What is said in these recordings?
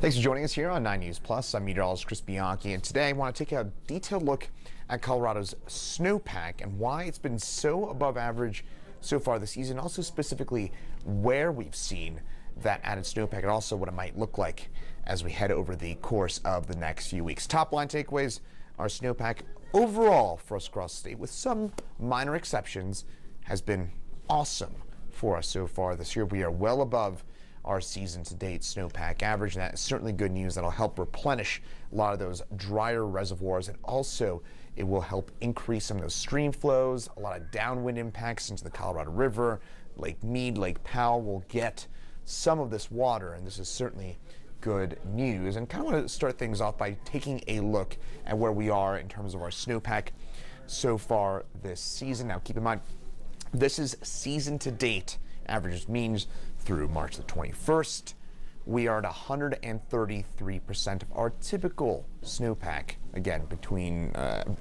Thanks for joining us here on 9 News Plus. I'm meteorologist Chris Bianchi, and today I want to take a detailed look at Colorado's snowpack and why it's been so above average so far this season, also specifically where we've seen that added snowpack and also what it might look like as we head over the course of the next few weeks. Top line takeaways are snowpack overall for us across the state, with some minor exceptions, has been awesome for us so far this year. We are well above our season-to-date snowpack average, and that is certainly good news. That'll help replenish a lot of those drier reservoirs, and also it will help increase some of those stream flows. A lot of downwind impacts into the Colorado River, Lake Mead, Lake Powell will get some of this water, and this is certainly good news. And kind of want to start things off by taking a look at where we are in terms of our snowpack so far this season. Now, keep in mind, this is season-to-date averages, means through March the 21st, we are at 133% of our typical snowpack, again, between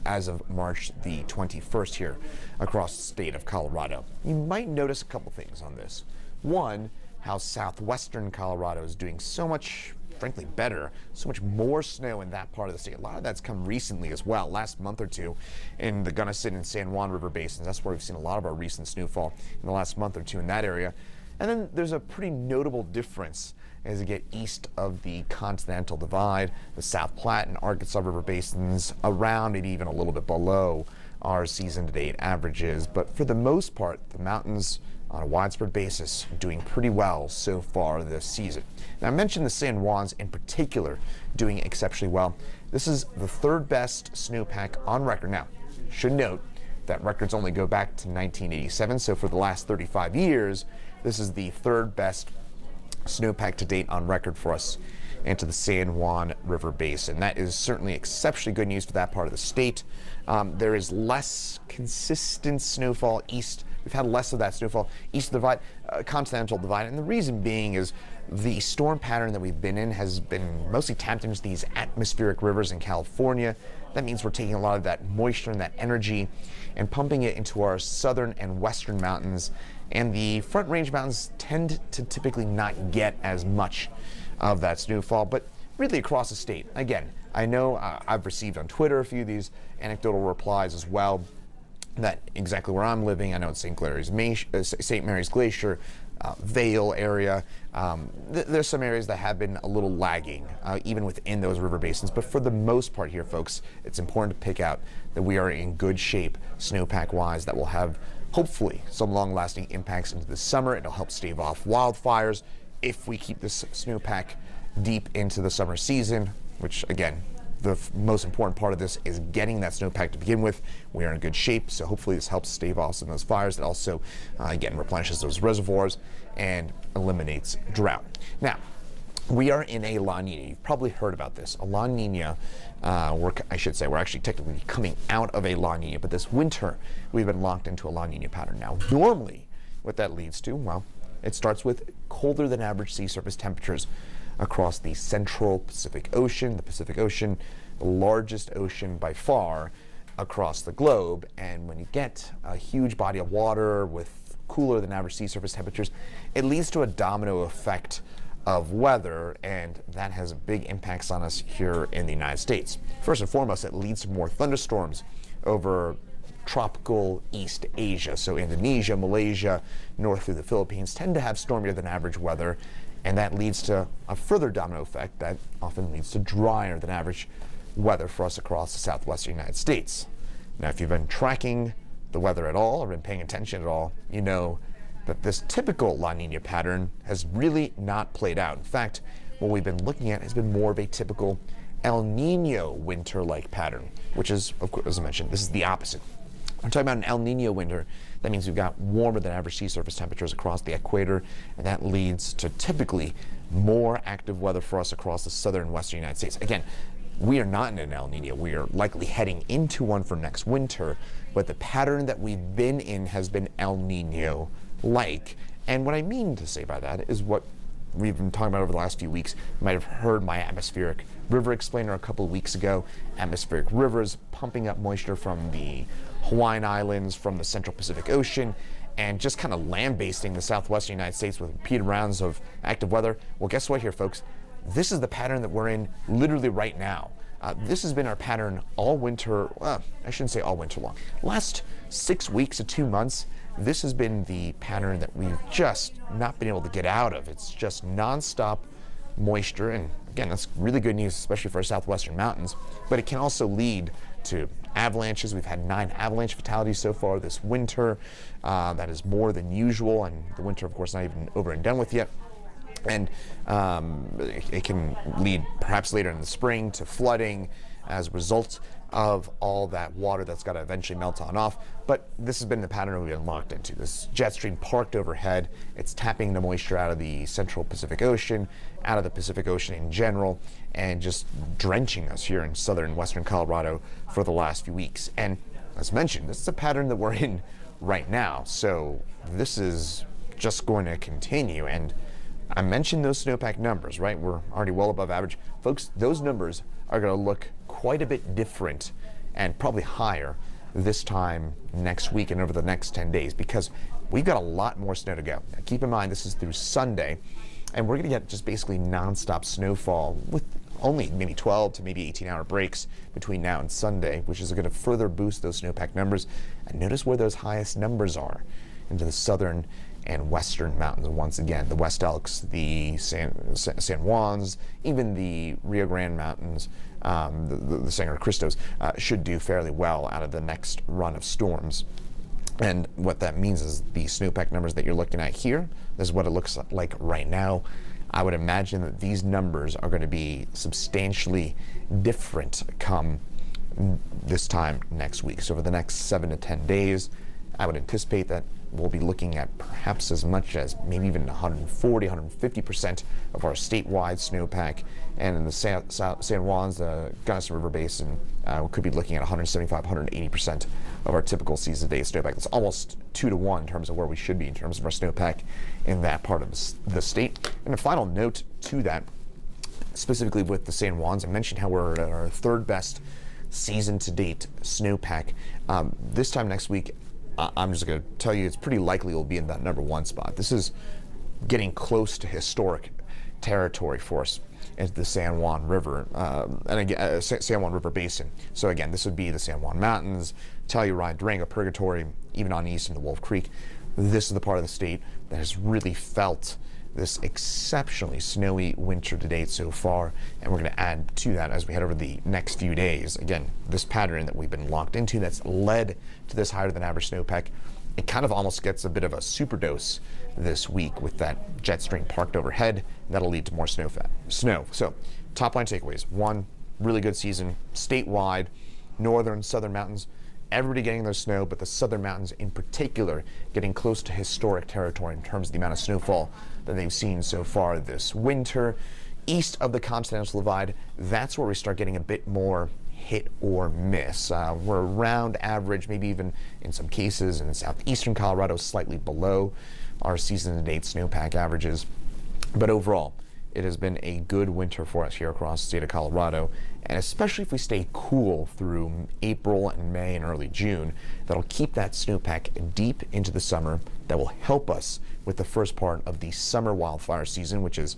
as of March the 21st here across the state of Colorado. You might notice a couple things on this. One, how southwestern Colorado is doing so much, frankly, better, so much more snow in that part of the state. A lot of that's come recently as well, last month or two, in the Gunnison and San Juan River basins. That's where we've seen a lot of our recent snowfall in the last month or two in that area. And then there's a pretty notable difference as you get east of the Continental Divide, the South Platte and Arkansas River basins, around maybe even a little bit below our season-to-date averages. But for the most part, the mountains on a widespread basis are doing pretty well so far this season. Now, I mentioned the San Juans in particular doing exceptionally well. This is the third best snowpack on record. Now, should note that records only go back to 1987, so for the last 35 years, this is the third best snowpack to date on record for us into the San Juan River Basin. That is certainly exceptionally good news for that part of the state. There is less consistent snowfall east. We've had less of that snowfall east of the divide, Continental Divide, and the reason being is the storm pattern that we've been in has been mostly tapped into these atmospheric rivers in California. That means we're taking a lot of that moisture and that energy and pumping it into our southern and western mountains, and the Front Range mountains tend to typically not get as much of that snowfall, but really across the state. Again, I know I've received on Twitter a few of these anecdotal replies as well, that exactly where I'm living, I know it's St. Mary's Glacier, Vail area. There's some areas that have been a little lagging, even within those river basins. But for the most part here, folks, it's important to pick out that we are in good shape snowpack-wise. That will have, hopefully, some long-lasting impacts into the summer. It'll help stave off wildfires if we keep this snowpack deep into the summer season, which, again, the most important part of this is getting that snowpack to begin with. We are in good shape, so hopefully this helps stave off some of those fires. That also, again, replenishes those reservoirs and eliminates drought. Now, we are in a La Nina. You've probably heard about this. A La Nina, we're actually technically coming out of a La Nina, but this winter we've been locked into a La Nina pattern. Now, normally what that leads to, well, it starts with colder than average sea surface temperatures across the central Pacific Ocean. The Pacific Ocean, the largest ocean by far across the globe. And when you get a huge body of water with cooler than average sea surface temperatures, it leads to a domino effect of weather, and that has big impacts on us here in the United States. First and foremost, it leads to more thunderstorms over tropical East Asia. So Indonesia, Malaysia, north through the Philippines tend to have stormier than average weather, and that leads to a further domino effect that often leads to drier than average weather for us across the southwestern United States. Now, if you've been tracking the weather at all or been paying attention at all, you know that this typical La Nina pattern has really not played out. In fact, what we've been looking at has been more of a typical El Nino winter-like pattern, which is, of course, as I mentioned, this is the opposite. I'm talking about an El Nino winter. That means we've got warmer than average sea surface temperatures across the equator, and that leads to typically more active weather for us across the southern and western United States. Again, we are not in an El Nino. We are likely heading into one for next winter, but the pattern that we've been in has been El Nino-like. And what I mean to say by that is what we've been talking about over the last few weeks. You might have heard my atmospheric river explainer a couple of weeks ago. Atmospheric rivers pumping up moisture from the Hawaiian Islands, from the Central Pacific Ocean, and just kind of lambasting the southwestern United States with repeated rounds of active weather. Well, guess what here, folks? This is the pattern that we're in literally right now. This has been our pattern all winter, well, I shouldn't say all winter long. Last 6 weeks to 2 months, this has been the pattern that we've just not been able to get out of. It's just nonstop moisture, and again, that's really good news, especially for our southwestern mountains, but it can also lead to avalanches. We've had 9 avalanche fatalities so far this winter. That is more than usual, and the winter, of course, not even over and done with yet. And it can lead perhaps later in the spring to flooding as a result of all that water that's got to eventually melt on off. But this has been the pattern we've been locked into. This jet stream parked overhead. It's tapping the moisture out of the central Pacific Ocean, out of the Pacific Ocean in general, and just drenching us here in southern western Colorado for the last few weeks. And as mentioned, this is a pattern that we're in right now. So this is just going to continue. And I mentioned those snowpack numbers, right? We're already well above average. Folks, those numbers are going to look quite a bit different and probably higher this time next week and over the next 10 days because we've got a lot more snow to go. Now, keep in mind, this is through Sunday, and we're going to get just basically nonstop snowfall with only maybe 12 to maybe 18-hour breaks between now and Sunday, which is going to further boost those snowpack numbers. And notice where those highest numbers are, into the southern and western mountains. Once again, the West Elks, the San Juans, even the Rio Grande Mountains, the Sangre Cristos should do fairly well out of the next run of storms. And what that means is the snowpack numbers that you're looking at here, this is what it looks like right now. I would imagine that these numbers are going to be substantially different come this time next week. So over the next 7 to 10 days, I would anticipate that we'll be looking at perhaps as much as maybe even 140, 150% of our statewide snowpack. And in the San Juans, the Gunnison River Basin, we could be looking at 175, 180% of our typical season-to-day snowpack. That's almost 2 to 1 in terms of where we should be in terms of our snowpack in that part of the state. And a final note to that, specifically with the San Juans, I mentioned how we're at our 3rd best season-to-date snowpack. This time next week, I'm just going to tell you it's pretty likely it'll be in that number 1 spot. This is getting close to historic territory for us into the San Juan River, and again, San Juan River Basin. So again, this would be the San Juan Mountains, Telluride, Durango, Purgatory, even on east into Wolf Creek. This is the part of the state that has really felt this exceptionally snowy winter to date so far, and we're going to add to that as we head over the next few days. Again, this pattern that we've been locked into that's led to this higher than average snowpack, it kind of almost gets a bit of a superdose this week with that jet stream parked overhead. That'll lead to more snow. So top line takeaways: 1, really good season statewide, northern, southern mountains, everybody getting their snow, but the southern mountains in particular getting close to historic territory in terms of the amount of snowfall that they've seen so far this winter. East of the Continental Divide, that's where we start getting a bit more hit or miss. We're around average, maybe even in some cases in southeastern Colorado, slightly below our season-to-date snowpack averages. But overall, it has been a good winter for us here across the state of Colorado, and especially if we stay cool through April and May and early June, that'll keep that snowpack deep into the summer. That will help us with the first part of the summer wildfire season, which is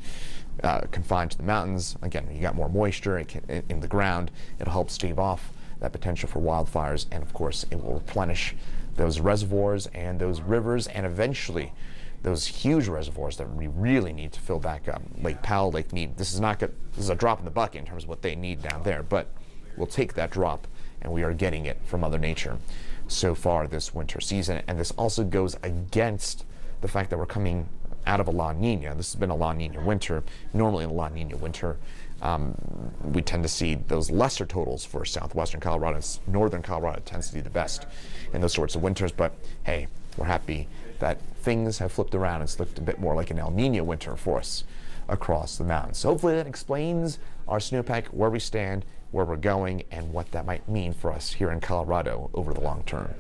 confined to the mountains. Again, you got more moisture in the ground. It'll help stave off that potential for wildfires, and of course, it will replenish those reservoirs and those rivers, and eventually those huge reservoirs that we really need to fill back up. Lake Powell, Lake Mead. This is a drop in the bucket in terms of what they need down there, but we'll take that drop, and we are getting it from Mother Nature so far this winter season. And this also goes against the fact that we're coming out of a La Nina. This has been a La Nina winter. Normally in a La Nina winter, we tend to see those lesser totals for southwestern Colorado. Northern Colorado tends to be the best in those sorts of winters, but hey, we're happy that things have flipped around. It's looked a bit more like an El Nino winter for us across the mountains. So hopefully that explains our snowpack, where we stand, where we're going, and what that might mean for us here in Colorado over the long term.